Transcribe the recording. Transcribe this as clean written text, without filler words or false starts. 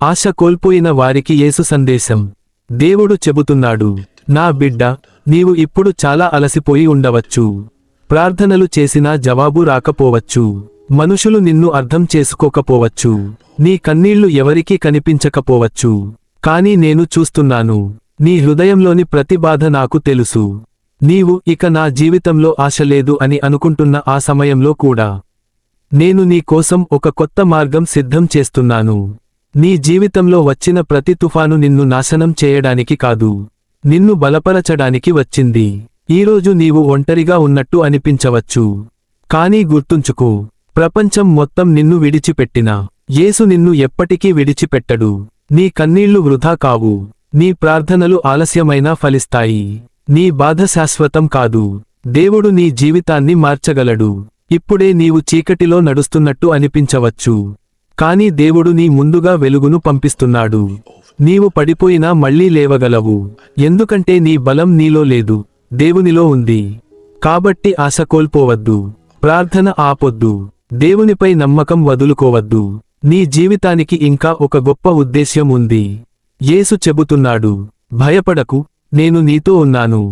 ఆశ కోల్పోయిన వారికి యేసు సందేశం. దేవుడు చెబుతున్నాడు, నా బిడ్డ, నీవు ఇప్పుడు చాలా అలసిపోయి ఉండవచ్చు. ప్రార్థనలు చేసినా జవాబు రాకపోవచ్చు. మనుషులు నిన్ను అర్థం చేసుకోకపోవచ్చు. నీ కన్నీళ్లు ఎవరికీ కనిపించకపోవచ్చు. కానీ నేను చూస్తున్నాను. నీ హృదయంలోని ప్రతి బాధ నాకు తెలుసు. నీవు ఇక నా జీవితంలో ఆశ లేదు అని అనుకుంటున్న ఆ సమయంలో కూడా నేను నీ కోసం ఒక కొత్త మార్గం సిద్ధం చేస్తున్నాను. నీ జీవితంలో వచ్చిన ప్రతి తుఫాను నిన్ను నాశనం చేయడానికి కాదు, నిన్ను బలపరచడానికి వచ్చింది. ఈరోజు నీవు ఒంటరిగా ఉన్నట్టు అనిపించవచ్చు. కానీ గుర్తుంచుకో, ప్రపంచం మొత్తం నిన్ను విడిచిపెట్టినా యేసు నిన్ను ఎప్పటికీ విడిచిపెట్టడు. నీ కన్నీళ్లు వృధా కావు. నీ ప్రార్థనలు ఆలస్యమైనా ఫలిస్తాయి. నీ బాధ శాశ్వతం కాదు. దేవుడు నీ జీవితాన్ని మార్చగలడు. ఇప్పుడే నీవు చీకటిలో నడుస్తున్నట్టు అనిపించవచ్చు. కాని దేవుడు నీ ముందుగా వెలుగును పంపిస్తున్నాడు. నీవు పడిపోయినా మళ్లీ లేవగలవు. ఎందుకంటే నీ బలం నీలో లేదు, దేవునిలో ఉంది. కాబట్టి ఆశ కోల్పోవద్దు. ప్రార్థన ఆపొద్దు. దేవునిపై నమ్మకం వదులుకోవద్దు. నీ జీవితానికి ఇంకా ఒక గొప్ప ఉద్దేశ్యం ఉంది. యేసు చెబుతున్నాడు, భయపడకు, నేను నీతో ఉన్నాను.